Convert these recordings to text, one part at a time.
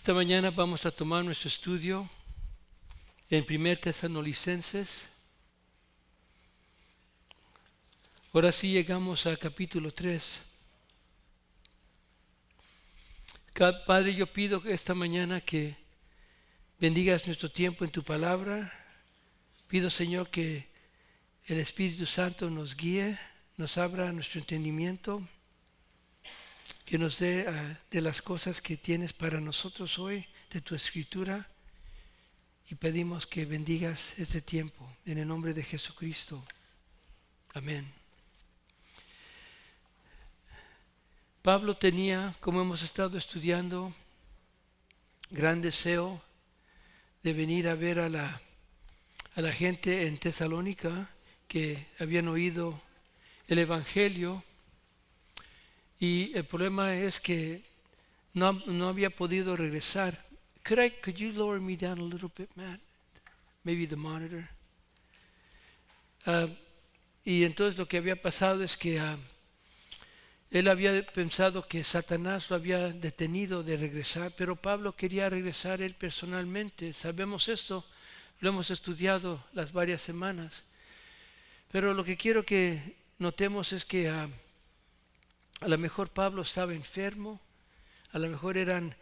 Esta mañana vamos a tomar nuestro estudio en 1 Tesalonicenses. Ahora sí llegamos al capítulo 3. Padre, yo pido esta mañana que bendigas nuestro tiempo en tu palabra. Pido, Señor, que el Espíritu Santo nos guíe, nos abra nuestro entendimiento, que nos dé de las cosas que tienes para nosotros hoy, de tu Escritura. Y pedimos que bendigas este tiempo en el nombre de Jesucristo. Amén. Pablo tenía, como hemos estado estudiando, gran deseo de venir a ver a la gente en Tesalónica que habían oído el Evangelio, y el problema es que no había podido regresar. Could you lower me down a little bit, Matt? Maybe the monitor. Y entonces lo que había pasado es que él había pensado que Satanás lo había detenido de regresar, pero Pablo quería regresar él personalmente. Sabemos esto, lo hemos estudiado las varias semanas. Pero lo que quiero que notemos es que a lo mejor Pablo estaba enfermo, a lo mejor eran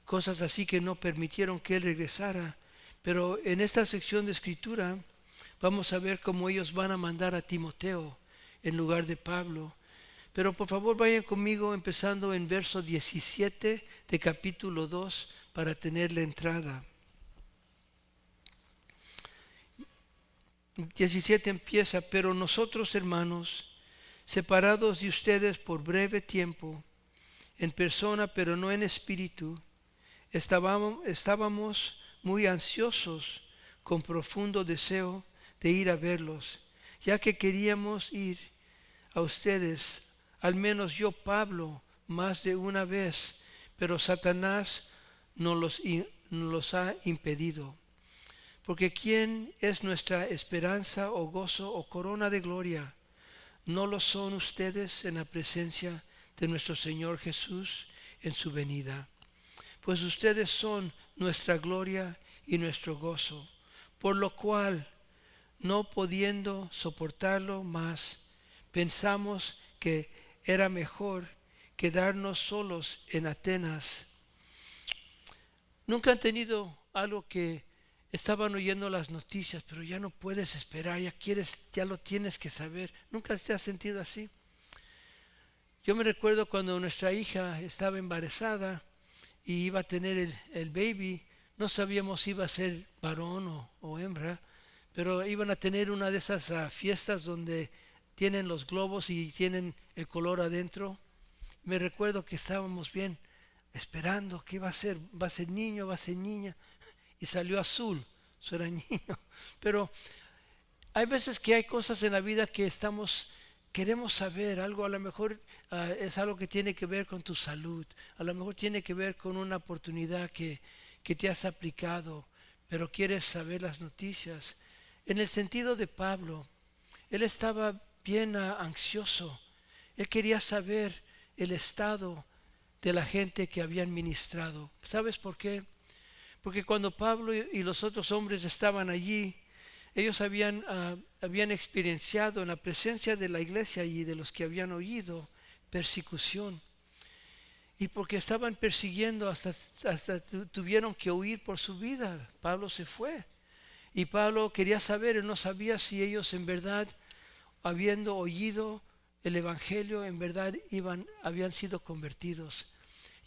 cosas así que no permitieron que él regresara. Pero en esta sección de escritura vamos a ver cómo ellos van a mandar a Timoteo en lugar de Pablo. Pero por favor vayan conmigo empezando en verso 17 de capítulo 2 para tener la entrada. 17 empieza: pero nosotros, hermanos, separados de ustedes por breve tiempo, en persona pero no en espíritu, estábamos muy ansiosos con profundo deseo de ir a verlos, ya que queríamos ir a ustedes, al menos yo, Pablo, más de una vez, pero Satanás nos los ha impedido. Porque ¿quién es nuestra esperanza o gozo o corona de gloria? ¿No lo son ustedes en la presencia de nuestro Señor Jesús en su venida? Pues ustedes son nuestra gloria y nuestro gozo, por lo cual, no pudiendo soportarlo más, pensamos que era mejor quedarnos solos en Atenas. Nunca han tenido algo que estaban oyendo las noticias, pero ya no puedes esperar, ya lo tienes que saber. ¿Nunca te has sentido así? Yo me recuerdo cuando nuestra hija estaba embarazada y iba a tener el baby, no sabíamos si iba a ser varón o hembra, pero iban a tener una de esas fiestas donde tienen los globos y tienen el color adentro. Me recuerdo que estábamos bien esperando qué va a ser niño, va a ser niña, y salió azul, eso era niño. Pero hay veces que hay cosas en la vida que queremos saber algo. A lo mejor es algo que tiene que ver con tu salud, a lo mejor tiene que ver con una oportunidad que te has aplicado, pero quieres saber las noticias. En el sentido de Pablo, él estaba bien ansioso, él quería saber el estado de la gente que habían ministrado. ¿Sabes por qué? Porque cuando Pablo y los otros hombres estaban allí, ellos habían experienciado en la presencia de la iglesia y de los que habían oído persecución. Y porque estaban persiguiendo, hasta tuvieron que huir por su vida. Pablo se fue. Y Pablo quería saber, él no sabía si ellos en verdad, habiendo oído el Evangelio, en verdad habían sido convertidos.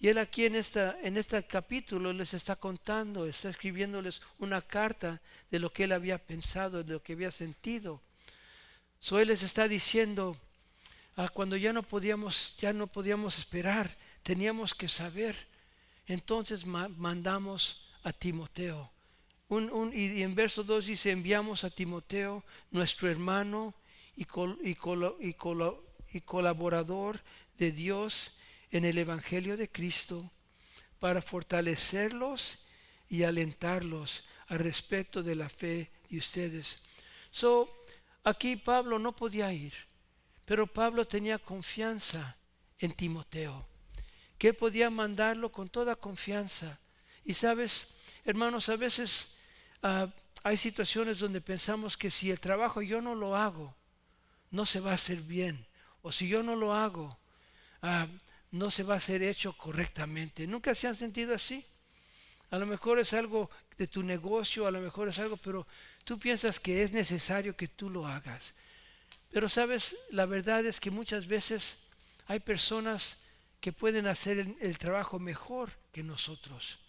Y él aquí en este capítulo les está contando, está escribiéndoles una carta de lo que él había pensado, de lo que había sentido. Él les está diciendo, cuando ya no podíamos esperar, teníamos que saber. Entonces mandamos a Timoteo. Y en verso 2 dice: enviamos a Timoteo, nuestro hermano y colaborador de Dios en el Evangelio de Cristo, para fortalecerlos y alentarlos al respecto de la fe de ustedes. Aquí Pablo no podía ir, pero Pablo tenía confianza en Timoteo, que Él podía mandarlo con toda confianza. Y sabes, hermanos, a veces hay situaciones donde pensamos que si el trabajo yo no lo hago, no se va a hacer bien. O si yo no lo hago, ah, no se va a ser hecho correctamente. ¿Nunca se han sentido así? A lo mejor es algo de tu negocio, a lo mejor es algo, pero tú piensas que es necesario que tú lo hagas. Pero sabes, la verdad es que muchas veces hay personas que pueden hacer el trabajo mejor que nosotros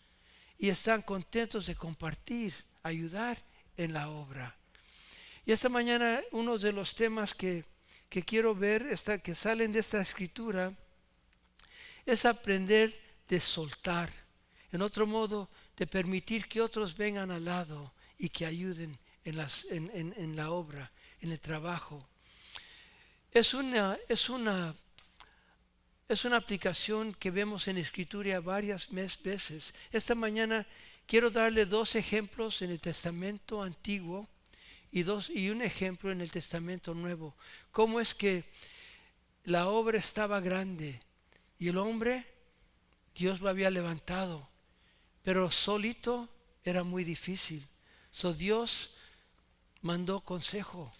y están contentos de compartir, ayudar en la obra. Y esta mañana uno de los temas que quiero ver, que salen de esta escritura, es aprender de soltar. En otro modo, de permitir que otros vengan al lado y que ayuden en la obra, en el trabajo. Es una aplicación que vemos en Escritura varias veces. Esta mañana quiero darle dos ejemplos en el Testamento Antiguo y un ejemplo en el Testamento Nuevo. Cómo es que la obra estaba grande y el hombre, Dios lo había levantado, pero solito era muy difícil. So Dios mandó consejo.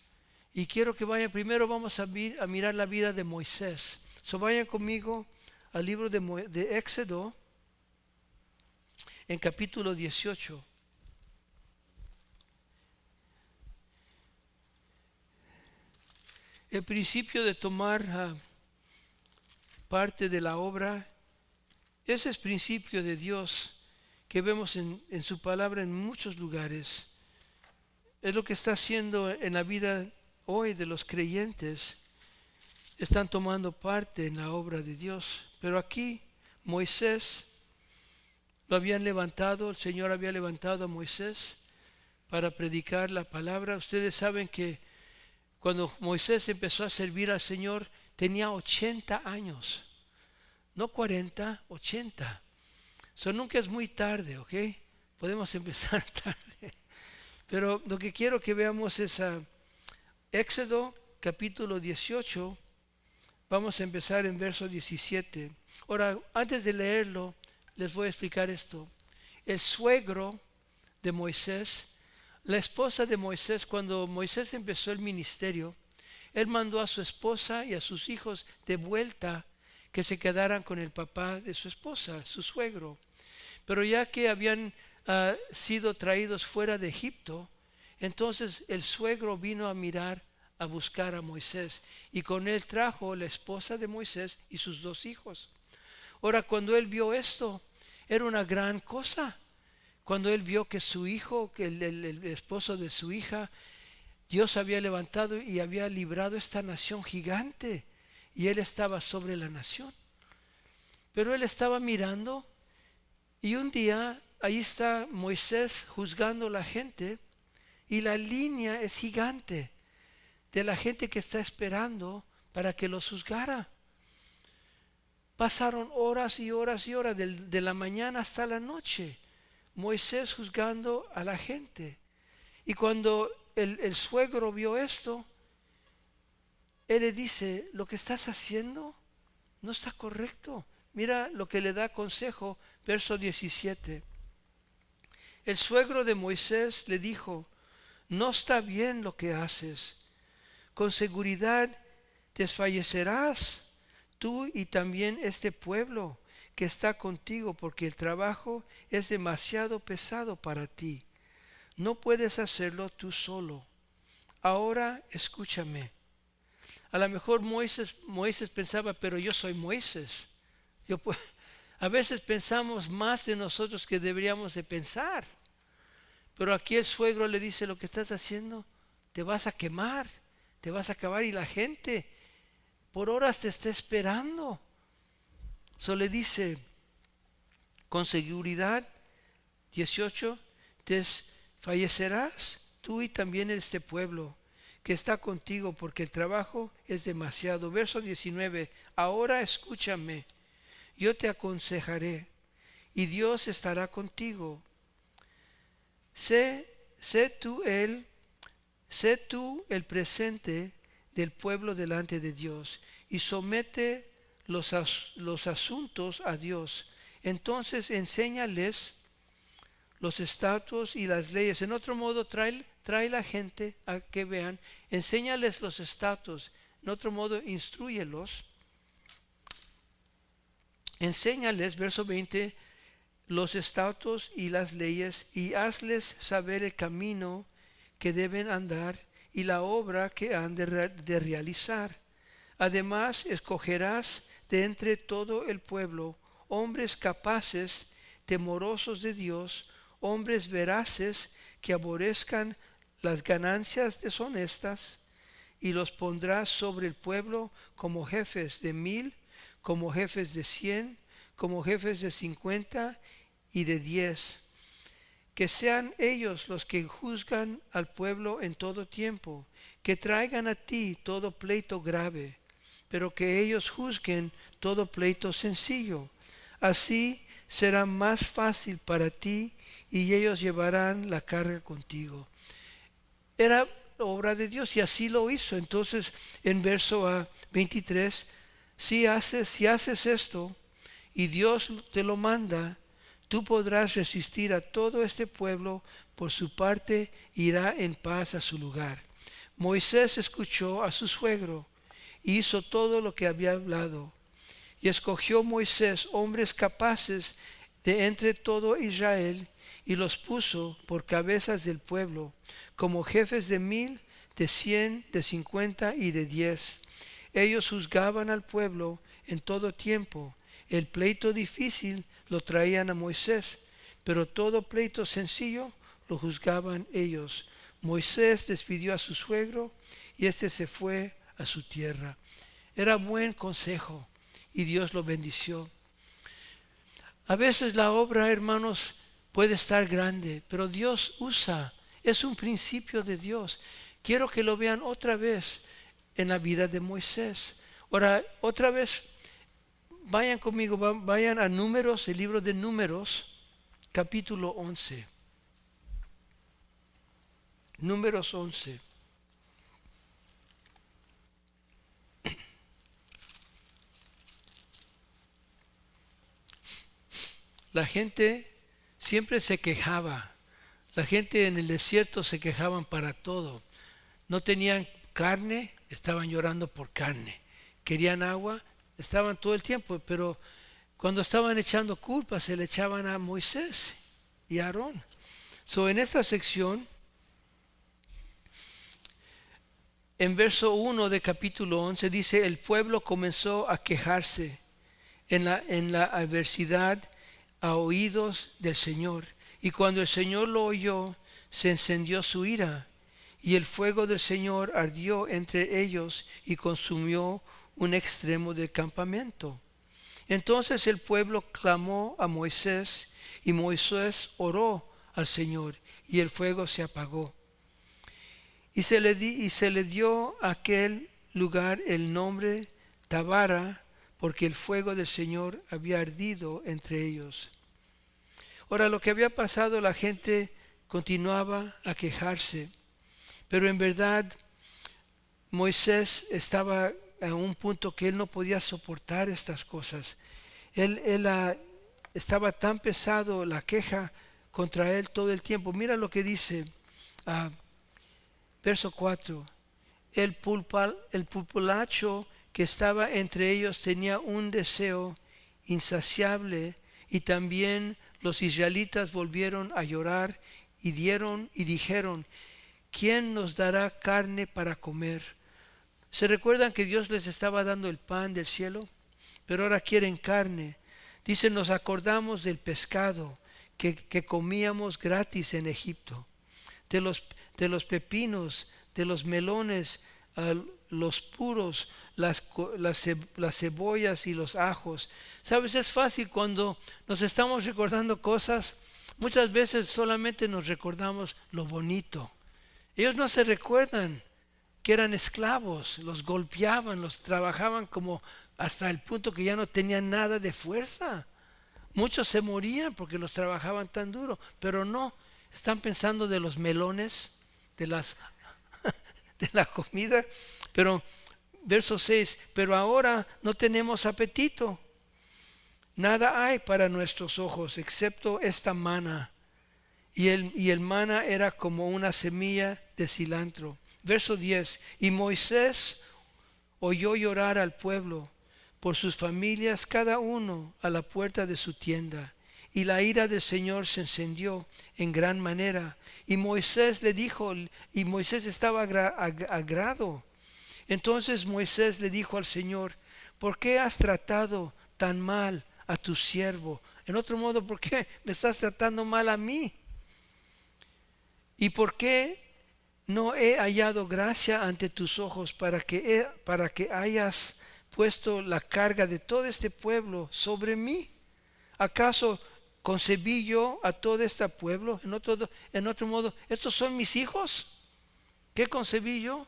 Y quiero que vayan, primero vamos a mirar la vida de Moisés. So vayan conmigo al libro de Éxodo, en capítulo 18. El principio de tomar parte de la obra, ese es principio de Dios que vemos en su palabra en muchos lugares. Es lo que está haciendo en la vida hoy de los creyentes. Están tomando parte en la obra de Dios. Pero aquí Moisés lo habían levantado, el Señor había levantado a Moisés para predicar la palabra. Ustedes saben que cuando Moisés empezó a servir al Señor tenía 80 años. No 40, 80. Eso nunca es muy tarde, ¿ok? Podemos empezar tarde. Pero lo que quiero que veamos es Éxodo capítulo 18. Vamos a empezar en verso 17. Ahora, antes de leerlo, les voy a explicar esto. El suegro de Moisés, la esposa de Moisés, cuando Moisés empezó el ministerio, él mandó a su esposa y a sus hijos de vuelta que se quedaran con el papá de su esposa, su suegro. Pero ya que habían sido traídos fuera de Egipto, entonces el suegro vino a buscar a Moisés, y con él trajo la esposa de Moisés y sus dos hijos. Ahora, cuando él vio esto, era una gran cosa. Cuando él vio que su hijo, que el esposo de su hija, Dios había levantado y había librado esta nación gigante, y él estaba sobre la nación. Pero él estaba mirando, y un día ahí está Moisés juzgando a la gente, y la línea es gigante de la gente que está esperando para que los juzgara. Pasaron horas y horas y horas, de la mañana hasta la noche, Moisés juzgando a la gente. Y cuando el suegro vio esto, él le dice: lo que estás haciendo no está correcto. Mira lo que le da consejo, verso 17. El suegro de Moisés le dijo: no está bien lo que haces. Con seguridad desfallecerás tú y también este pueblo que está contigo, porque el trabajo es demasiado pesado para ti. No puedes hacerlo tú solo. Ahora escúchame. A lo mejor Moisés pensaba: pero yo soy Moisés. A veces pensamos más de nosotros que deberíamos de pensar. Pero aquí el suegro le dice: lo que estás haciendo, te vas a quemar, te vas a acabar, y la gente por horas te está esperando. Le dice con seguridad, 18, desfallecerás tú y también este pueblo que está contigo, porque el trabajo es demasiado. Verso 19, ahora escúchame, yo te aconsejaré y Dios estará contigo. Sé tú el presente del pueblo delante de Dios, y somete los asuntos a Dios. Entonces enséñales los estatutos y las leyes. En otro modo, trae la gente a que vean, enséñales los estatutos. En otro modo, instrúyelos. Enséñales, verso 20, los estatutos y las leyes, y hazles saber el camino que deben andar y la obra que han de realizar. Además, escogerás de entre todo el pueblo hombres capaces, temorosos de Dios, hombres veraces que aborrezcan las ganancias deshonestas, y los pondrás sobre el pueblo como jefes de 1000, como jefes de 100, como jefes de 50 y de 10. Que sean ellos los que juzgan al pueblo en todo tiempo, que traigan a ti todo pleito grave, pero que ellos juzguen todo pleito sencillo. Así será más fácil para ti y ellos llevarán la carga contigo. Era obra de Dios y así lo hizo. Entonces en verso 23, si haces esto y Dios te lo manda, tú podrás resistir a todo este pueblo, por su parte irá en paz a su lugar. Moisés escuchó a su suegro y hizo todo lo que había hablado. Y escogió Moisés hombres capaces de entre todo Israel, y los puso por cabezas del pueblo, como jefes de 1000, de 100, de 50 y de 10. Ellos juzgaban al pueblo en todo tiempo. El pleito difícil lo traían a Moisés, pero todo pleito sencillo lo juzgaban ellos. Moisés despidió a su suegro y éste se fue a su tierra. Era buen consejo y Dios lo bendició. A veces la obra, hermanos, puede estar grande, pero Dios usa, es un principio de Dios. Quiero que lo vean otra vez en la vida de Moisés. Ahora, otra vez, vayan conmigo, vayan a Números, el libro de Números, capítulo 11. Números 11. La gente siempre se quejaba. La gente en el desierto se quejaban para todo. No tenían carne, estaban llorando por carne. Querían agua, estaban todo el tiempo, pero cuando estaban echando culpa se le echaban a Moisés y a Aarón. En esta sección, en verso 1 de capítulo 11 dice, el pueblo comenzó a quejarse en la adversidad a oídos del Señor. Y cuando el Señor lo oyó, se encendió su ira, y el fuego del Señor ardió entre ellos y consumió un extremo del campamento. Entonces el pueblo clamó a Moisés, y Moisés oró al Señor, y el fuego se apagó. Y se le dio a aquel lugar el nombre Tabara, porque el fuego del Señor había ardido entre ellos. Ahora, lo que había pasado, la gente continuaba a quejarse, pero en verdad Moisés estaba a un punto que él no podía soportar estas cosas. Estaba tan pesado la queja contra él todo el tiempo. Mira lo que dice, verso 4. El populacho que estaba entre ellos tenía un deseo insaciable, y también los israelitas volvieron a llorar y dijeron, ¿quién nos dará carne para comer? ¿Se recuerdan que Dios les estaba dando el pan del cielo? Pero ahora quieren carne. Dice, nos acordamos del pescado que comíamos gratis en Egipto, de los pepinos, de los melones, los puros, las cebollas y los ajos. Sabes, es fácil cuando nos estamos recordando cosas, muchas veces solamente nos recordamos lo bonito. Ellos no se recuerdan que eran esclavos, los golpeaban, los trabajaban como hasta el punto que ya no tenían nada de fuerza. Muchos se morían porque los trabajaban tan duro, pero no, están pensando de los melones, de la comida. Pero verso 6, pero ahora no tenemos apetito. Nada hay para nuestros ojos excepto esta mana. Y el mana era como una semilla de cilantro. Verso 10, y Moisés oyó llorar al pueblo por sus familias, cada uno a la puerta de su tienda. Y la ira del Señor se encendió en gran manera. Y Moisés le dijo, y Moisés estaba agrado. Entonces Moisés le dijo al Señor, ¿por qué has tratado tan mal a tu siervo? En otro modo, ¿por qué me estás tratando mal a mí? ¿Y por qué no he hallado gracia ante tus ojos para que hayas puesto la carga de todo este pueblo sobre mí? ¿Acaso concebí yo a todo este pueblo? En otro modo, ¿estos son mis hijos? ¿Qué concebí yo?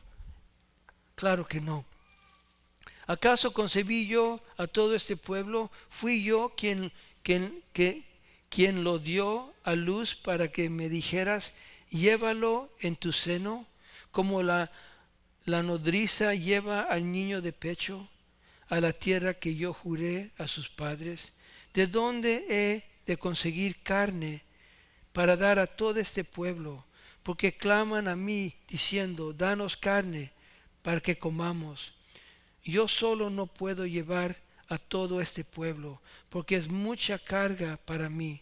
Claro que no. ¿Acaso concebí yo a todo este pueblo? ¿Fui yo quien lo dio a luz para que me dijeras, llévalo en tu seno, como la nodriza lleva al niño de pecho, a la tierra que yo juré a sus padres? ¿De dónde he de conseguir carne para dar a todo este pueblo? Porque claman a mí diciendo, danos carne para que comamos. Yo solo no puedo llevar a todo este pueblo, porque es mucha carga para mí.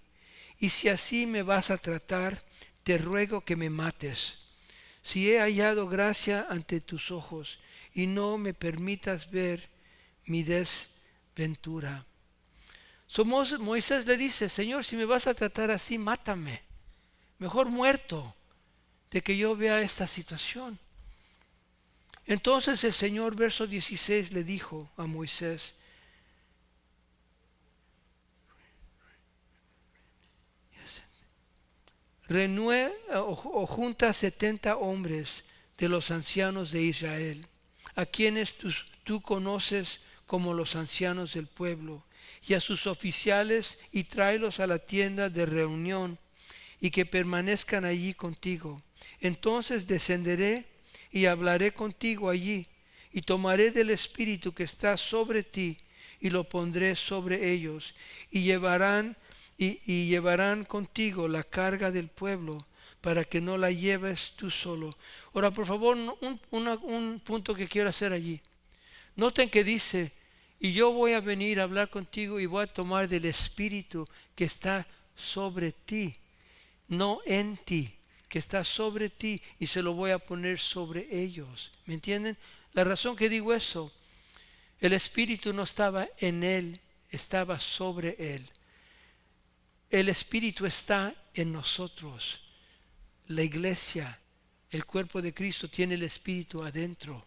Y si así me vas a tratar, te ruego que me mates. Si he hallado gracia ante tus ojos, y no me permitas ver mi desventura. Moisés le dice, Señor, si me vas a tratar así, mátame. Mejor muerto de que yo vea esta situación. Entonces el Señor, verso 16, le dijo a Moisés, o junta 70 hombres de los ancianos de Israel, a quienes tú conoces como los ancianos del pueblo, y a sus oficiales, y tráelos a la tienda de reunión, y que permanezcan allí contigo. Entonces descenderé y hablaré contigo allí, y tomaré del Espíritu que está sobre ti, y lo pondré sobre ellos, y llevarán contigo la carga del pueblo, para que no la lleves tú solo. Ahora, por favor, un punto que quiero hacer allí. Noten que dice, y yo voy a venir a hablar contigo y voy a tomar del Espíritu que está sobre ti, no en ti, que está sobre ti, y se lo voy a poner sobre ellos. ¿Me entienden? La razón que digo eso, el Espíritu no estaba en él, estaba sobre él. El Espíritu está en nosotros. La iglesia, el cuerpo de Cristo, tiene el Espíritu adentro.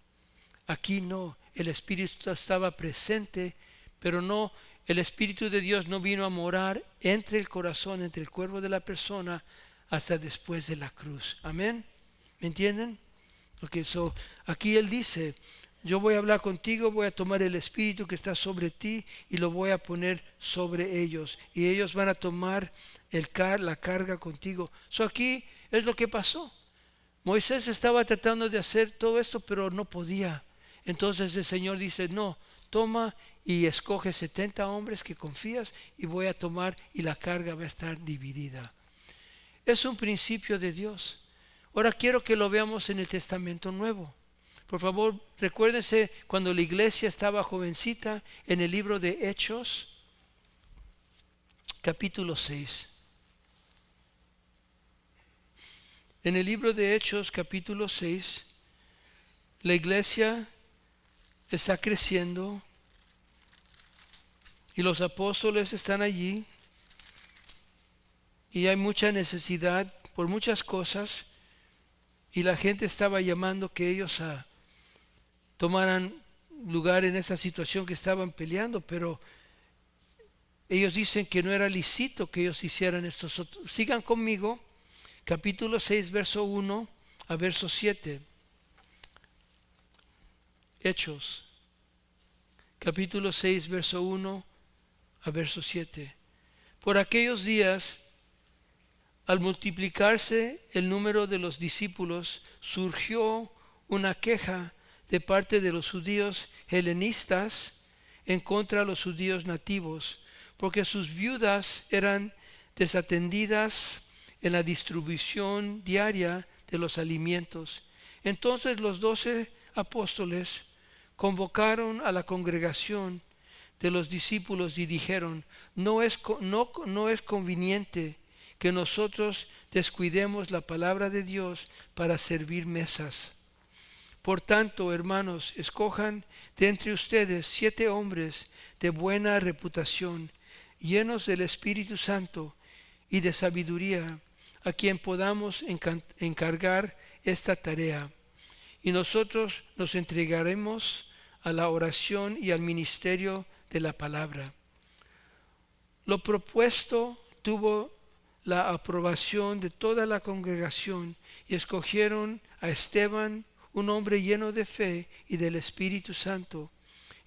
Aquí no, el Espíritu estaba presente, pero no, el Espíritu de Dios no vino a morar entre el corazón, entre el cuerpo de la persona, hasta después de la cruz. Amén. ¿Me entienden? Porque aquí él dice, yo voy a hablar contigo, voy a tomar el Espíritu que está sobre ti y lo voy a poner sobre ellos. Y ellos van a tomar la carga contigo. Aquí es lo que pasó. Moisés estaba tratando de hacer todo esto, pero no podía. Entonces el Señor dice, no, toma y escoge 70 hombres que confías y voy a tomar y la carga va a estar dividida. Es un principio de Dios. Ahora quiero que lo veamos en el Testamento Nuevo. Por favor, recuérdense cuando la iglesia estaba jovencita en el libro de Hechos, capítulo 6. En el libro de Hechos, capítulo 6, la iglesia está creciendo y los apóstoles están allí y hay mucha necesidad por muchas cosas y la gente estaba llamando que ellos tomaran lugar en esa situación que estaban peleando, pero ellos dicen que no era lícito que ellos hicieran esto. Sigan conmigo, capítulo 6, verso 1 a verso 7. Hechos, capítulo 6, verso 1 a verso 7. Por aquellos días, al multiplicarse el número de los discípulos, surgió una queja de parte de los judíos helenistas en contra de los judíos nativos, porque sus viudas eran desatendidas en la distribución diaria de los alimentos. Entonces los 12 apóstoles convocaron a la congregación de los discípulos y dijeron: no es conveniente que nosotros descuidemos la palabra de Dios para servir mesas. Por tanto, hermanos, escojan de entre ustedes 7 hombres de buena reputación, llenos del Espíritu Santo y de sabiduría, a quien podamos encargar esta tarea. Y nosotros nos entregaremos a la oración y al ministerio de la palabra. Lo propuesto tuvo la aprobación de toda la congregación y escogieron a Esteban, un hombre lleno de fe y del Espíritu Santo,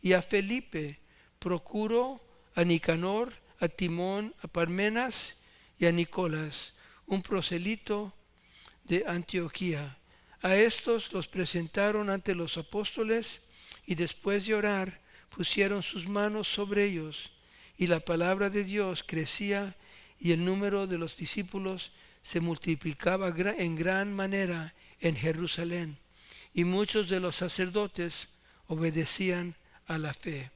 y a Felipe, Procuro, a Nicanor, a Timón, a Parmenas y a Nicolás, un proselito de Antioquía. A estos los presentaron ante los apóstoles y después de orar pusieron sus manos sobre ellos, y la palabra de Dios crecía y el número de los discípulos se multiplicaba en gran manera en Jerusalén, y muchos de los sacerdotes obedecían a la fe.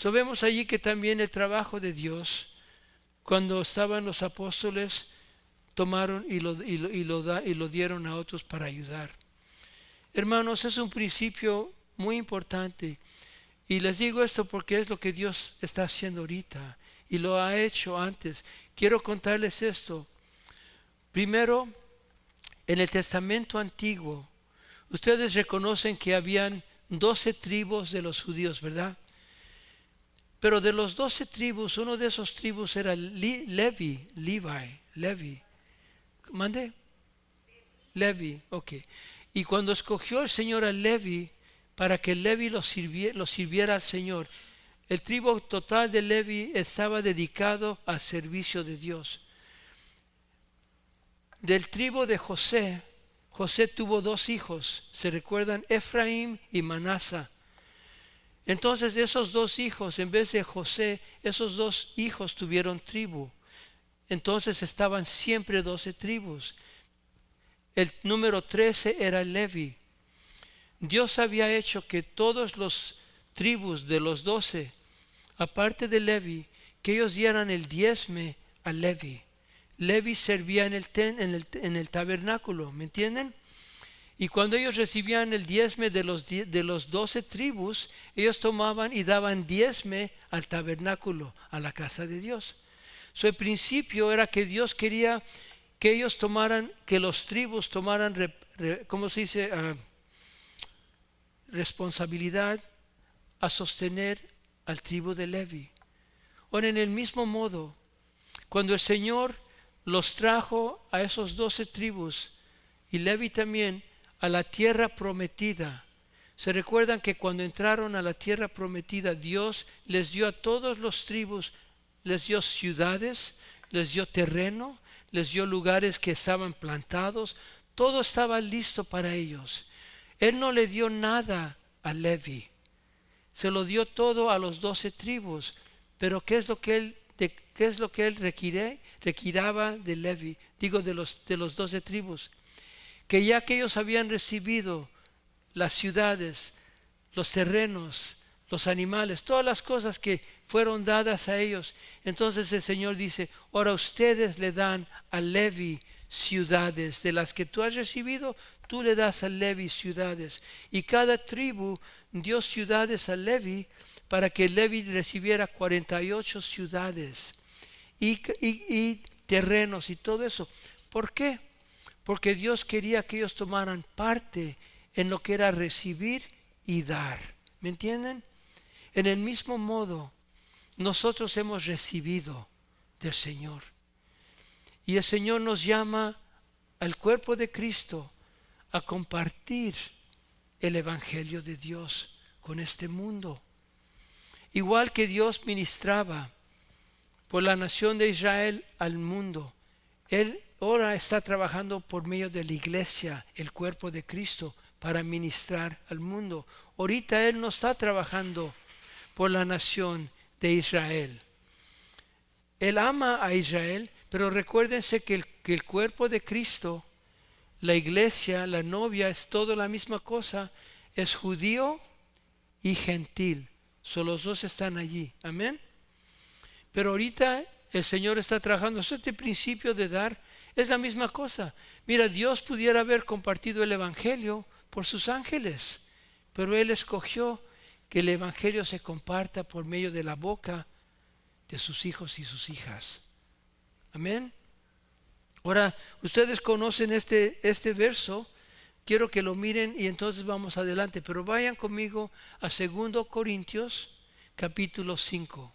Vemos allí que también el trabajo de Dios, cuando estaban los apóstoles, tomaron y lo dieron a otros para ayudar. Hermanos, es un principio muy importante. Y les digo esto porque es lo que Dios está haciendo ahorita y lo ha hecho antes. Quiero contarles esto. Primero, en el Testamento Antiguo, ustedes reconocen que habían 12 tribus de los judíos, ¿verdad? Pero de los 12 tribus, uno de esos tribus era Levi. ¿Mande? Levi, ok. Y cuando escogió el Señor a Levi, para que Levi lo sirviera al Señor, el tribu total de Levi estaba dedicado al servicio de Dios. Del tribu de José, José tuvo 2 hijos, ¿se recuerdan? Efraín y Manasa. Entonces esos 2 hijos, en vez de José, esos 2 hijos tuvieron tribu. Entonces estaban siempre 12 tribus. El número 13 era Levi. Dios había hecho que todos los tribus de los 12, aparte de Levi, que ellos dieran el diezme a Levi. Levi servía en el tabernáculo, ¿me entienden? Y cuando ellos recibían el diezme de los 12 tribus, ellos tomaban y daban diezme al tabernáculo, a la casa de Dios. El principio era que Dios quería que ellos tomaran, que los tribus tomaran, ¿cómo se dice? Responsabilidad a sostener al tribu de Levi. Ahora, en el mismo modo, cuando el Señor los trajo a esos 12 tribus y Levi también a la tierra prometida, se recuerdan que cuando entraron a la tierra prometida, Dios les dio a todos los tribus, les dio ciudades, les dio terreno, les dio lugares que estaban plantados, todo estaba listo para ellos. Él no le dio nada a Levi, se lo dio todo a los 12 tribus. Pero ¿qué es lo que él requiraba de Levi? Digo, de los 12 tribus. Que ya que ellos habían recibido las ciudades, los terrenos, los animales, todas las cosas que fueron dadas a ellos, entonces el Señor dice: ahora ustedes le dan a Levi ciudades de las que tú has recibido. Tú le das a Levi ciudades, y cada tribu dio ciudades a Levi para que Levi recibiera 48 ciudades y terrenos y todo eso. ¿Por qué? Porque Dios quería que ellos tomaran parte en lo que era recibir y dar. ¿Me entienden? En el mismo modo, nosotros hemos recibido del Señor, y el Señor nos llama al cuerpo de Cristo a compartir el Evangelio de Dios con este mundo. Igual que Dios ministraba por la nación de Israel al mundo, Él ahora está trabajando por medio de la iglesia, el cuerpo de Cristo, para ministrar al mundo. Ahorita Él no está trabajando por la nación de Israel. Él ama a Israel, pero recuérdense que el cuerpo de Cristo, la iglesia, la novia, es todo la misma cosa. Es judío y gentil. Solo los dos están allí. Amén. Pero ahorita el Señor está trabajando. Este principio de dar es la misma cosa. Mira, Dios pudiera haber compartido el Evangelio por sus ángeles, pero Él escogió que el Evangelio se comparta por medio de la boca de sus hijos y sus hijas. Amén. Ahora, ustedes conocen este verso. Quiero que lo miren y entonces vamos adelante. Pero vayan conmigo a 2 Corintios capítulo 5.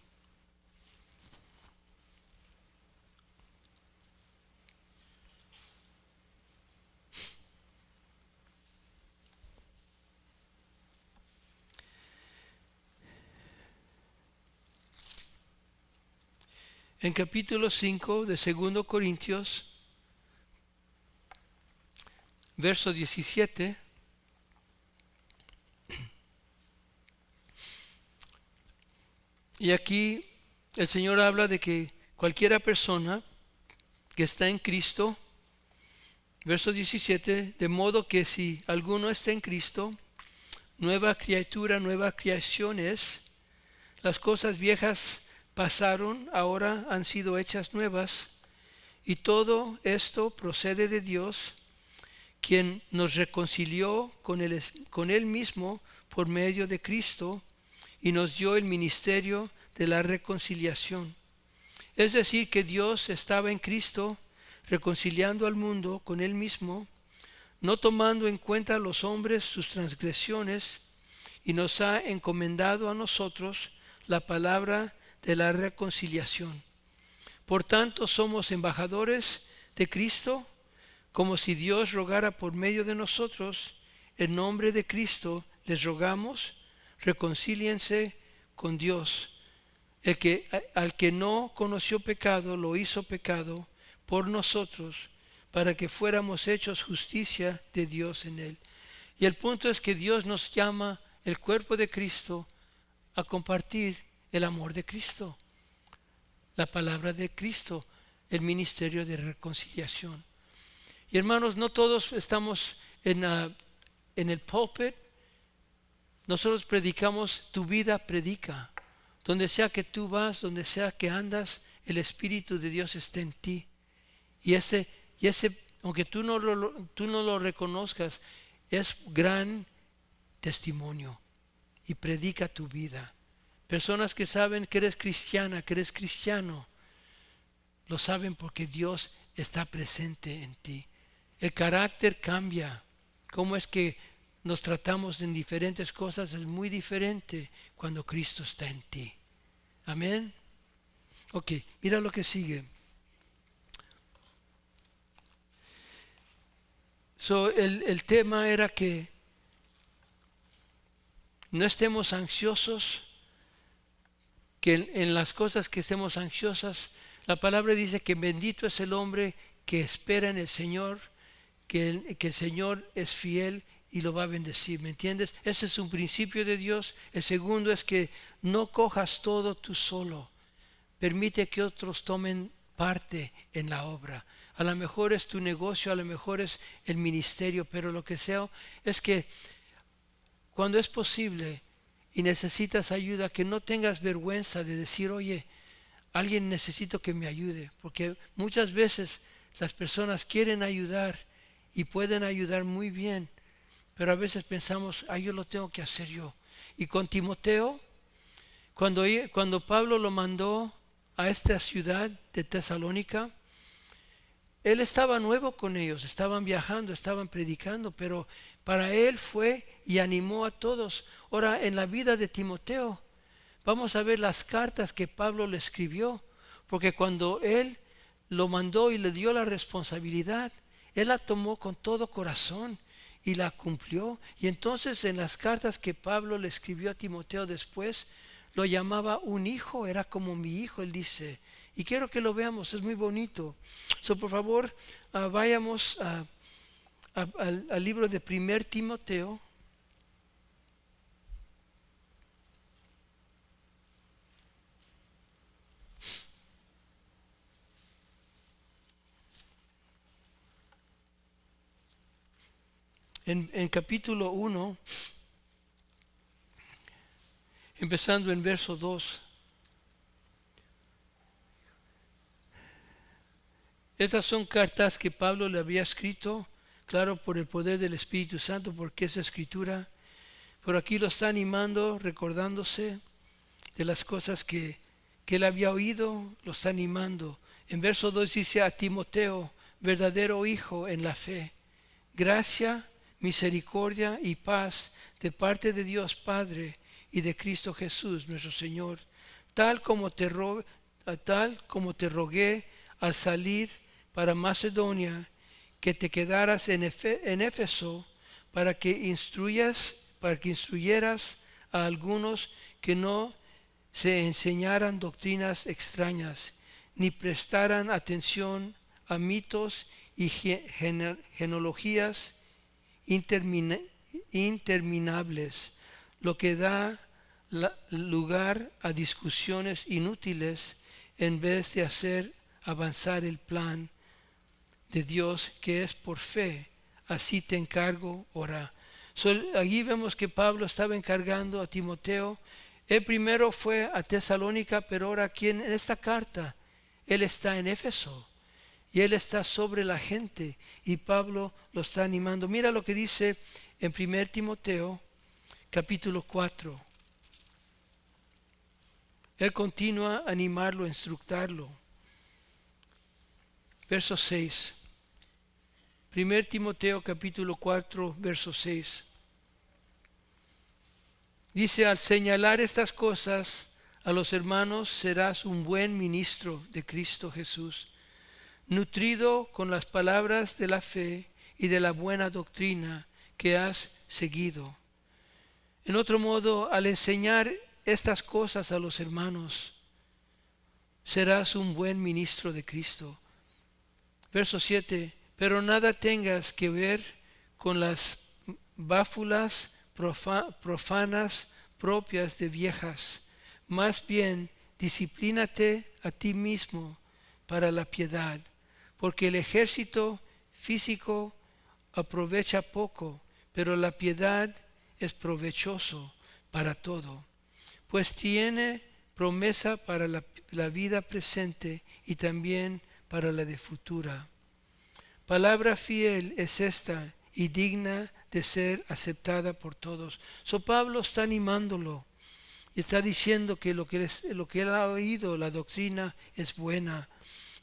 En capítulo 5 de 2 Corintios, verso 17, y aquí el Señor habla de que cualquiera persona que está en Cristo, verso 17, de modo que si alguno está en Cristo, nueva criatura, nueva creación es, las cosas viejas pasaron, ahora han sido hechas nuevas, y todo esto procede de Dios, quien nos reconcilió con él mismo por medio de Cristo y nos dio el ministerio de la reconciliación. Es decir, que Dios estaba en Cristo reconciliando al mundo con él mismo, no tomando en cuenta a los hombres sus transgresiones, y nos ha encomendado a nosotros la palabra de la reconciliación. Por tanto, somos embajadores de Cristo, como si Dios rogara por medio de nosotros. En nombre de Cristo les rogamos, reconcíliense con Dios. Al que no conoció pecado, lo hizo pecado por nosotros, para que fuéramos hechos justicia de Dios en él. Y el punto es que Dios nos llama, el cuerpo de Cristo, a compartir el amor de Cristo, la palabra de Cristo, el ministerio de reconciliación. Y hermanos, no todos estamos en el púlpito. Nosotros predicamos, tu vida predica. Donde sea que tú vas, donde sea que andas, el Espíritu de Dios está en ti. Y ese aunque tú no lo reconozcas, es gran testimonio. Y predica tu vida. Personas que saben que eres cristiana, que eres cristiano, lo saben porque Dios está presente en ti. El carácter cambia. Cómo es que nos tratamos en diferentes cosas es muy diferente cuando Cristo está en ti. Amén. Ok, mira lo que sigue. El tema era que no estemos ansiosos, que en las cosas que estemos ansiosas, la palabra dice que bendito es el hombre que espera en el Señor, que el Señor es fiel y lo va a bendecir, ¿me entiendes? Ese es un principio de Dios. El segundo es que no cojas todo tú solo, permite que otros tomen parte en la obra. A lo mejor es tu negocio, a lo mejor es el ministerio, pero lo que sea es que cuando es posible y necesitas ayuda, que no tengas vergüenza de decir, oye, alguien necesito que me ayude, porque muchas veces las personas quieren ayudar y pueden ayudar muy bien, pero a veces pensamos, yo lo tengo que hacer yo. Y con Timoteo, cuando Pablo lo mandó a esta ciudad de Tesalónica, él estaba nuevo con ellos, estaban viajando, estaban predicando, pero para él fue y animó a todos. Ahora, en la vida de Timoteo, vamos a ver las cartas que Pablo le escribió, porque cuando él lo mandó y le dio la responsabilidad, él la tomó con todo corazón y la cumplió. Y entonces en las cartas que Pablo le escribió a Timoteo después, lo llamaba un hijo, era como mi hijo, él dice. Y quiero que lo veamos, es muy bonito. Por favor, vayamos al libro de 1 Timoteo. En capítulo 1, empezando en verso 2. Estas son cartas que Pablo le había escrito, claro, por el poder del Espíritu Santo, porque es escritura. Pero aquí lo está animando, recordándose de las cosas que él había oído, lo está animando. En verso 2 dice: a Timoteo, verdadero hijo en la fe, gracia, misericordia y paz de parte de Dios Padre y de Cristo Jesús nuestro Señor, tal como te rogué al salir para Macedonia, que te quedaras en Éfeso para que instruyeras a algunos que no se enseñaran doctrinas extrañas, ni prestaran atención a mitos y genealogías interminables, lo que da lugar a discusiones inútiles en vez de hacer avanzar el plan de Dios, que es por fe. Así te encargo, ora. Allí vemos que Pablo estaba encargando a Timoteo. Él primero fue a Tesalónica, pero ahora aquí en esta carta él está en Éfeso y él está sobre la gente, y Pablo lo está animando. Mira lo que dice en 1 Timoteo capítulo 4. Él continúa a animarlo, a instructarlo. Verso 6. 1 Timoteo capítulo 4, verso 6. Dice: al señalar estas cosas a los hermanos, serás un buen ministro de Cristo Jesús, nutrido con las palabras de la fe y de la buena doctrina que has seguido. En otro modo, al enseñar estas cosas a los hermanos, serás un buen ministro de Cristo. Verso 7. Pero nada tengas que ver con las báfulas profanas propias de viejas. Más bien, disciplínate a ti mismo para la piedad, porque el ejército físico aprovecha poco, pero la piedad es provechoso para todo, pues tiene promesa para la vida presente y también para la de futura. Palabra fiel es esta y digna de ser aceptada por todos. Pablo está animándolo y está diciendo que lo que él ha oído, la doctrina, es buena.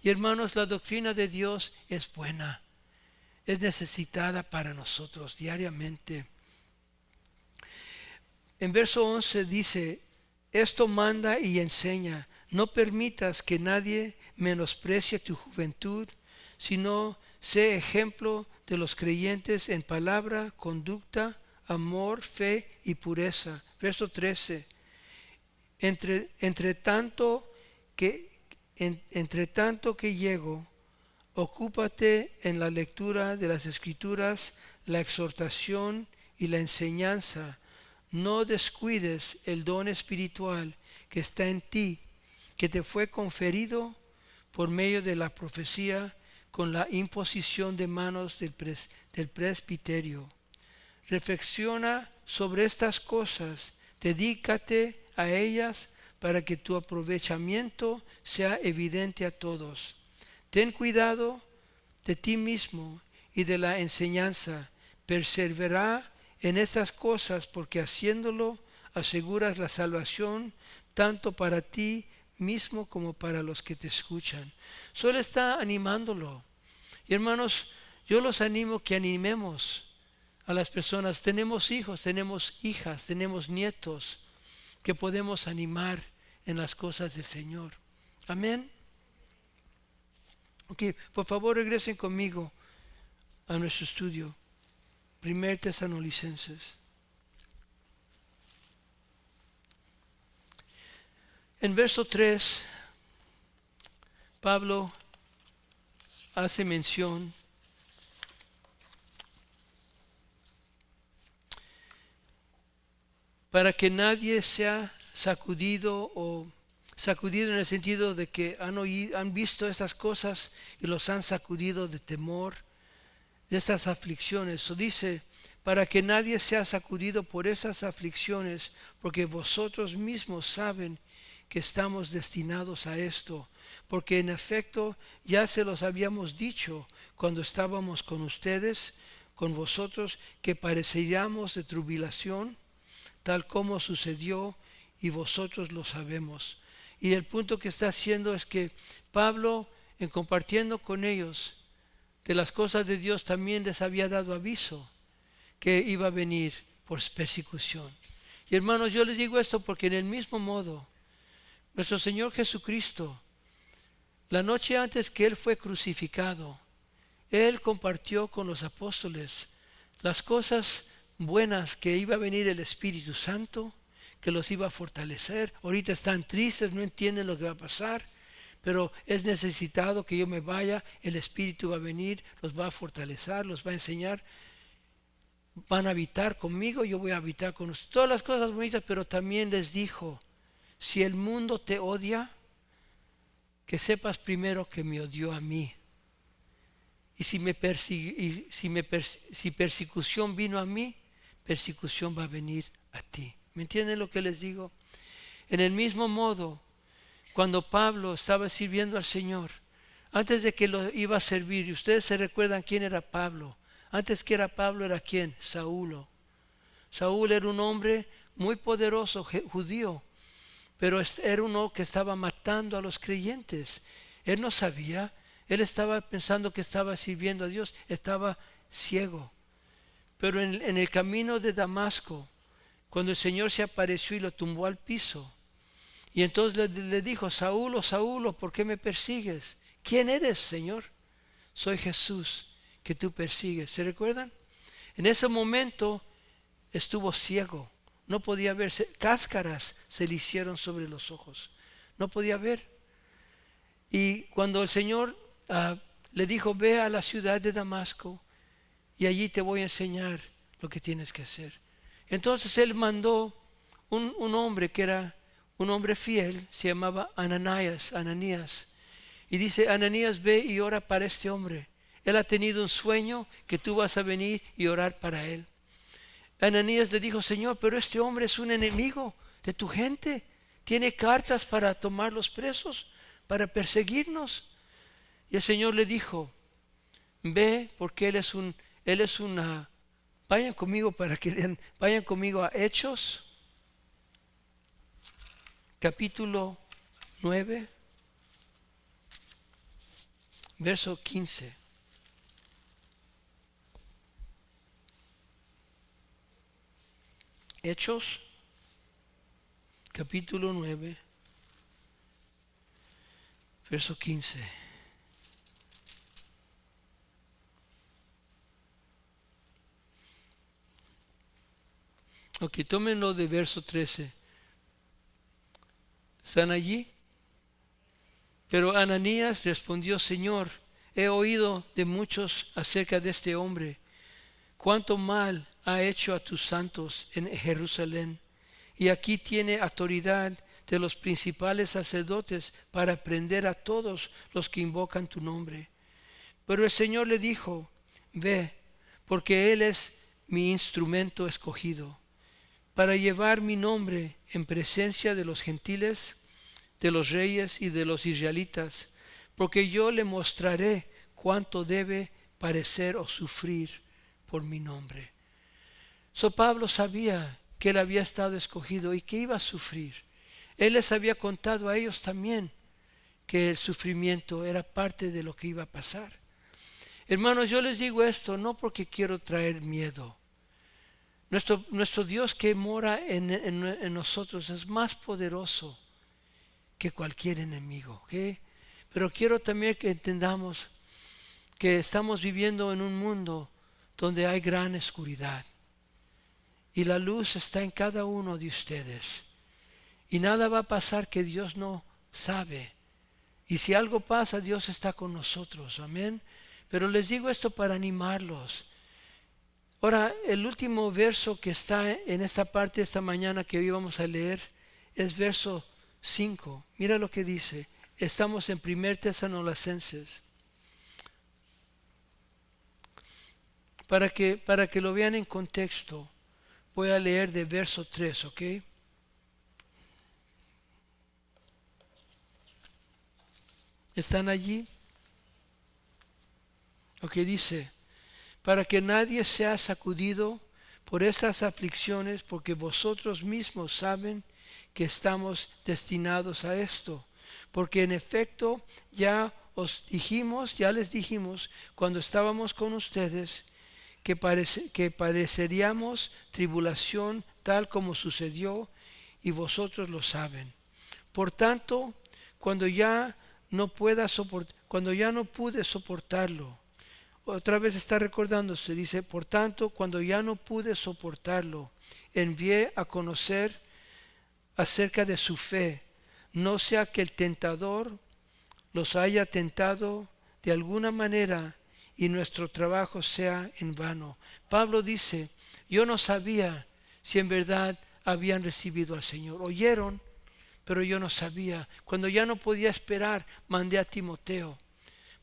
Y hermanos, la doctrina de Dios es buena, es necesitada para nosotros diariamente. En verso 11 dice: esto manda y enseña, no permitas que nadie menosprecie tu juventud, sino sé ejemplo de los creyentes en palabra, conducta, amor, fe y pureza. Verso 13. Entre tanto que llego, ocúpate en la lectura de las Escrituras, la exhortación y la enseñanza. No descuides el don espiritual que está en ti, que te fue conferido por medio de la profecía, con la imposición de manos del presbiterio. Reflexiona sobre estas cosas, dedícate a ellas para que tu aprovechamiento sea evidente a todos. Ten cuidado de ti mismo y de la enseñanza. Persevera en estas cosas, porque haciéndolo aseguras la salvación tanto para ti mismo como para los que te escuchan. Solo está animándolo. Y hermanos, yo los animo que animemos a las personas. Tenemos hijos, tenemos hijas, tenemos nietos que podemos animar en las cosas del Señor. Amén. Ok, por favor regresen conmigo a nuestro estudio. 1 Tesalonicenses. En verso 3, Pablo hace mención para que nadie sea sacudido o sacudido en el sentido de que han visto estas cosas y los han sacudido de temor, de estas aflicciones. O dice, para que nadie sea sacudido por esas aflicciones, porque vosotros mismos saben que estamos destinados a esto, porque en efecto ya se los habíamos dicho cuando estábamos con ustedes, con vosotros, que padeceríamos de tribulación, tal como sucedió, y vosotros lo sabemos. Y el punto que está haciendo es que Pablo, en compartiendo con ellos de las cosas de Dios, también les había dado aviso que iba a venir por persecución. Y hermanos, yo les digo esto porque en el mismo modo, nuestro Señor Jesucristo, la noche antes que Él fue crucificado, Él compartió con los apóstoles las cosas buenas que iba a venir el Espíritu Santo, que los iba a fortalecer. Ahorita están tristes, no entienden lo que va a pasar, pero es necesitado que yo me vaya, el Espíritu va a venir, los va a fortalecer, los va a enseñar, van a habitar conmigo, yo voy a habitar con ustedes. Todas las cosas bonitas, pero también les dijo, si el mundo te odia, que sepas primero que me odió a mí. Y si persecución vino a mí, persecución va a venir a ti. ¿Me entienden lo que les digo? En el mismo modo, cuando Pablo estaba sirviendo al Señor, antes de que lo iba a servir, y ustedes se recuerdan quién era Pablo. Antes que era Pablo, era quién? Saulo. Saúl era un hombre muy poderoso, judío, pero era uno que estaba matando a los creyentes. Él no sabía, él estaba pensando que estaba sirviendo a Dios, estaba ciego. Pero en el camino de Damasco, cuando el Señor se apareció y lo tumbó al piso, y entonces le dijo, Saulo, Saulo, ¿por qué me persigues? ¿Quién eres, Señor? Soy Jesús, que tú persigues. ¿Se recuerdan? En ese momento estuvo ciego, no podía ver, cáscaras se le hicieron sobre los ojos, no podía ver. Y cuando el Señor le dijo, ve a la ciudad de Damasco y allí te voy a enseñar lo que tienes que hacer. Entonces él mandó un hombre que era un hombre fiel, se llamaba Ananías. Y dice, Ananías, ve y ora para este hombre. Él ha tenido un sueño que tú vas a venir y orar para él. Ananías le dijo, Señor, pero este hombre es un enemigo de tu gente. Tiene cartas para tomarlos presos, para perseguirnos. Y el Señor le dijo, ve, porque vayan conmigo para que lean, vayan conmigo a Hechos, capítulo 9, verso 15. Hechos, capítulo 9, verso 15. Ok, tómenlo de verso 13. ¿Están allí? Pero Ananías respondió, Señor, he oído de muchos acerca de este hombre, cuánto mal ha hecho a tus santos en Jerusalén, y aquí tiene autoridad de los principales sacerdotes para prender a todos los que invocan tu nombre. Pero el Señor le dijo, ve, porque él es mi instrumento escogido, para llevar mi nombre en presencia de los gentiles, de los reyes y de los israelitas, porque yo le mostraré cuánto debe padecer o sufrir por mi nombre. Pablo sabía que él había estado escogido y que iba a sufrir. Él les había contado a ellos también que el sufrimiento era parte de lo que iba a pasar. Hermanos, yo les digo esto no porque quiero traer miedo. Nuestro Dios que mora en nosotros es más poderoso que cualquier enemigo. ¿Okay? Pero quiero también que entendamos que estamos viviendo en un mundo donde hay gran oscuridad. Y la luz está en cada uno de ustedes. Y nada va a pasar que Dios no sabe. Y si algo pasa, Dios está con nosotros. Amén. Pero les digo esto para animarlos. Ahora, el último verso que está en esta parte esta mañana que hoy vamos a leer es verso 5. Mira lo que dice. Estamos en 1 Tesalonicenses. Para que lo vean en contexto, voy a leer de verso 3, ¿ok? ¿Están allí? Lo que dice, para que nadie sea sacudido por estas aflicciones, porque vosotros mismos saben que estamos destinados a esto. Porque en efecto ya les dijimos cuando estábamos con ustedes, que padeceríamos tribulación tal como sucedió, y vosotros lo saben. Por tanto, cuando ya no pude soportarlo, otra vez está recordándose, dice, por tanto, cuando ya no pude soportarlo, envié a conocer acerca de su fe, no sea que el tentador los haya tentado de alguna manera y nuestro trabajo sea en vano. Pablo dice, yo no sabía si en verdad habían recibido al Señor. Oyeron, pero yo no sabía. Cuando ya no podía esperar, mandé a Timoteo.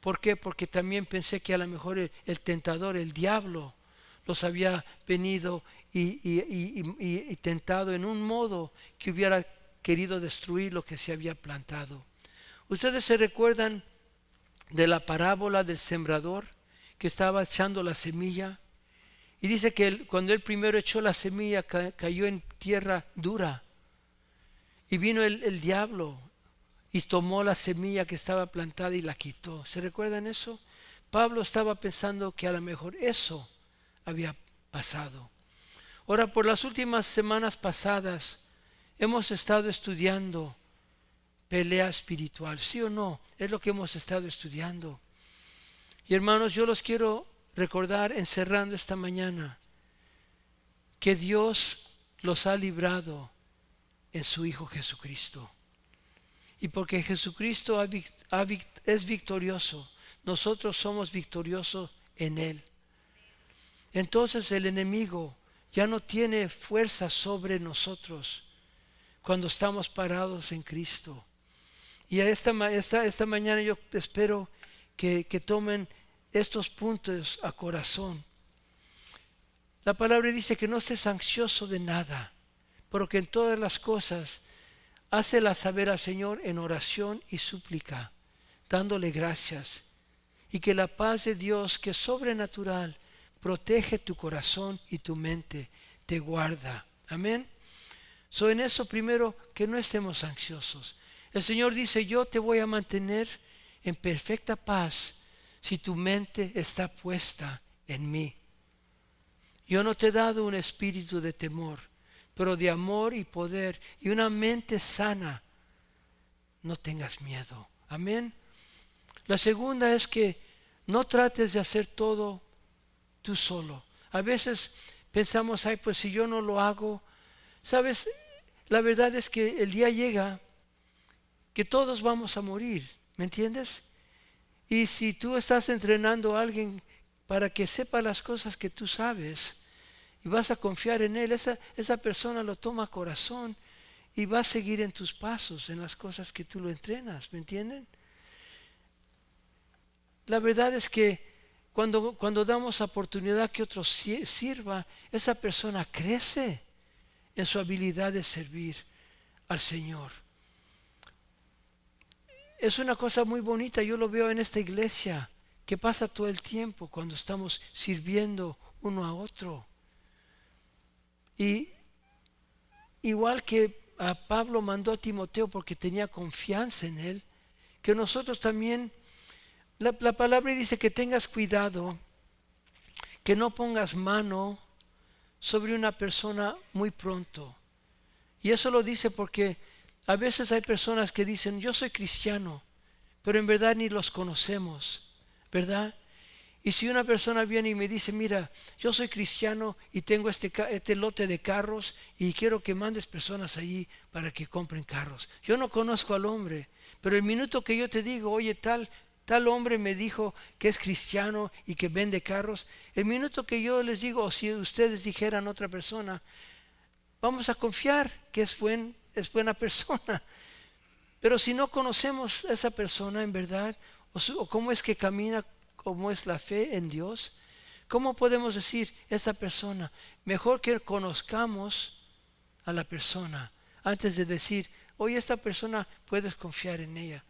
¿Por qué? Porque también pensé que a lo mejor el tentador, el diablo, los había venido y tentado en un modo que hubiera querido destruir lo que se había plantado. ¿Ustedes se recuerdan de la parábola del sembrador que estaba echando la semilla? Y dice que cuando él primero echó la semilla cayó en tierra dura. Y vino el diablo y tomó la semilla que estaba plantada y la quitó. ¿Se recuerdan eso? Pablo estaba pensando que a lo mejor eso había pasado. Ahora, por las últimas semanas pasadas hemos estado estudiando pelea espiritual, ¿sí o no? Es lo que hemos estado estudiando. Y hermanos, yo los quiero recordar encerrando esta mañana que Dios los ha librado en su Hijo Jesucristo. Y porque Jesucristo es victorioso, nosotros somos victoriosos en Él. Entonces el enemigo ya no tiene fuerza sobre nosotros cuando estamos parados en Cristo. Y esta mañana yo espero que tomen estos puntos a corazón. La palabra dice que no estés ansioso de nada, pero que en todas las cosas hácelas saber al Señor en oración y súplica, dándole gracias. Y que la paz de Dios, que es sobrenatural, protege tu corazón y tu mente, te guarda. Amén. En eso primero, que no estemos ansiosos. El Señor dice, yo te voy a mantener en perfecta paz si tu mente está puesta en mí. Yo no te he dado un espíritu de temor, pero de amor y poder y una mente sana. No tengas miedo. Amén. La segunda es que no trates de hacer todo tú solo. A veces pensamos, ay, pues si yo no lo hago, ¿sabes? La verdad es que el día llega que todos vamos a morir, ¿me entiendes? Y si tú estás entrenando a alguien para que sepa las cosas que tú sabes y vas a confiar en él, esa persona lo toma a corazón y va a seguir en tus pasos, en las cosas que tú lo entrenas, ¿me entienden? La verdad es que cuando damos oportunidad que otro sirva, esa persona crece en su habilidad de servir al Señor. Es una cosa muy bonita, yo lo veo en esta iglesia, que pasa todo el tiempo cuando estamos sirviendo uno a otro. Y igual que a Pablo mandó a Timoteo porque tenía confianza en él, que nosotros también, la palabra dice que tengas cuidado, que no pongas mano sobre una persona muy pronto. Y eso lo dice porque a veces hay personas que dicen, yo soy cristiano, pero en verdad ni los conocemos, ¿verdad? Y si una persona viene y me dice, mira, yo soy cristiano y tengo este lote de carros y quiero que mandes personas allí para que compren carros. Yo no conozco al hombre, pero el minuto que yo te digo, oye tal, tal hombre me dijo que es cristiano y que vende carros. El minuto que yo les digo, o si ustedes dijeran a otra persona, vamos a confiar que es buena persona. Pero si no conocemos a esa persona en verdad, o cómo es que camina, cómo es la fe en Dios, ¿cómo podemos decir esta persona? Mejor que conozcamos a la persona antes de decir, oye, esta persona puedes confiar en ella.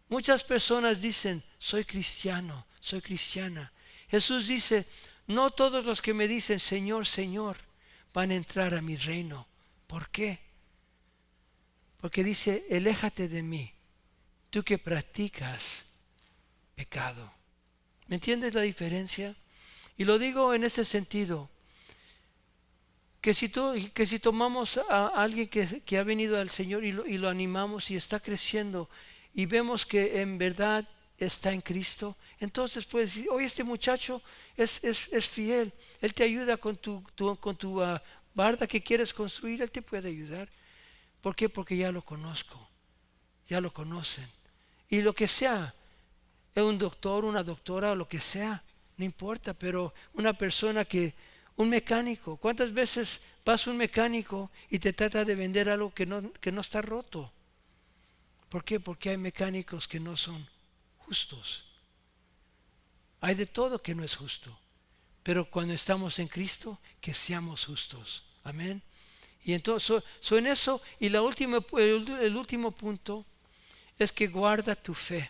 Muchas personas dicen, soy cristiano, soy cristiana. Jesús dice, no todos los que me dicen, Señor, Señor, van a entrar a mi reino. ¿Por qué? Porque dice, aléjate de mí, tú que practicas pecado. ¿Me entiendes la diferencia? Y lo digo en ese sentido, que si tomamos a alguien que ha venido al Señor y lo animamos y está creciendo y vemos que en verdad está en Cristo, entonces puedes decir, oye, este muchacho es fiel, él te ayuda con tu barda que quieres construir, él te puede ayudar. ¿Por qué? Porque ya lo conozco, ya lo conocen. Y lo que sea, es un doctor, una doctora o lo que sea, no importa, pero una persona un mecánico, ¿cuántas veces vas a un mecánico y te trata de vender algo que no está roto? ¿Por qué? Porque hay mecánicos que no son justos. Hay de todo que no es justo. Pero cuando estamos en Cristo, que seamos justos. Amén. Y entonces, en eso, y el último punto es que guarda tu fe.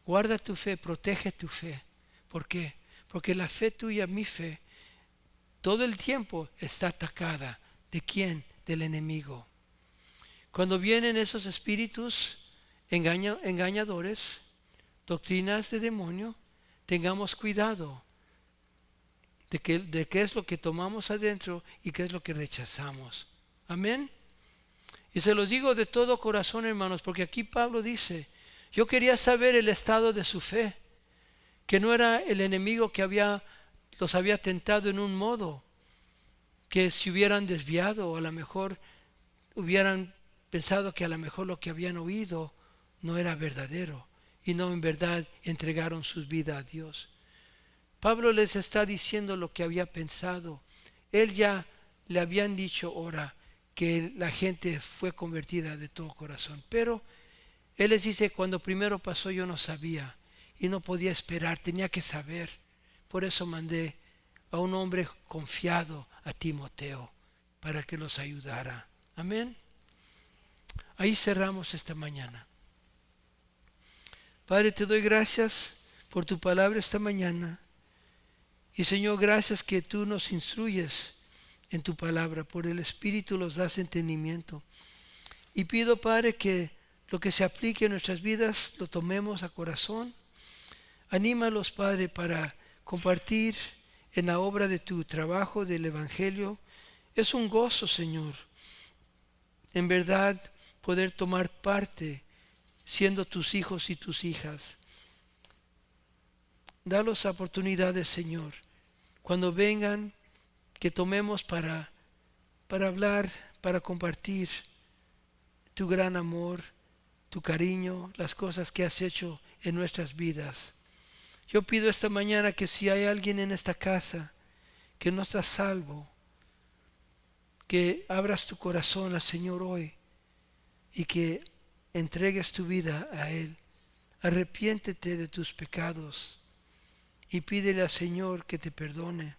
Guarda tu fe, protege tu fe. ¿Por qué? Porque la fe tuya, mi fe, todo el tiempo está atacada. ¿De quién? Del enemigo. Cuando vienen esos espíritus engañadores, doctrinas de demonio, tengamos cuidado de qué es lo que tomamos adentro y qué es lo que rechazamos. Amén. Y se los digo de todo corazón, hermanos, porque aquí Pablo dice, yo quería saber el estado de su fe, que no era el enemigo que los había tentado en un modo, que se hubieran desviado o a lo mejor hubieran pensado que a lo mejor lo que habían oído no era verdadero y no en verdad entregaron sus vidas a Dios. Pablo les está diciendo lo que había pensado. Él ya le habían dicho ahora que la gente fue convertida de todo corazón. Pero él les dice, cuando primero pasó yo no sabía y no podía esperar, tenía que saber. Por eso mandé a un hombre confiado, a Timoteo, para que los ayudara. Amén. Ahí cerramos esta mañana. Padre, te doy gracias por tu palabra esta mañana. Y Señor, gracias que tú nos instruyes en tu palabra. Por el Espíritu nos das entendimiento. Y pido, Padre, que lo que se aplique en nuestras vidas lo tomemos a corazón. Anímalos, Padre, para compartir en la obra de tu trabajo, del Evangelio. Es un gozo, Señor, en verdad poder tomar parte siendo tus hijos y tus hijas. Dalos oportunidades, Señor, cuando vengan, que tomemos para hablar, para compartir tu gran amor, tu cariño, las cosas que has hecho en nuestras vidas. Yo pido esta mañana que si hay alguien en esta casa que no está salvo, que abras tu corazón al Señor hoy y que entregues tu vida a Él. Arrepiéntete de tus pecados y pídele al Señor que te perdone.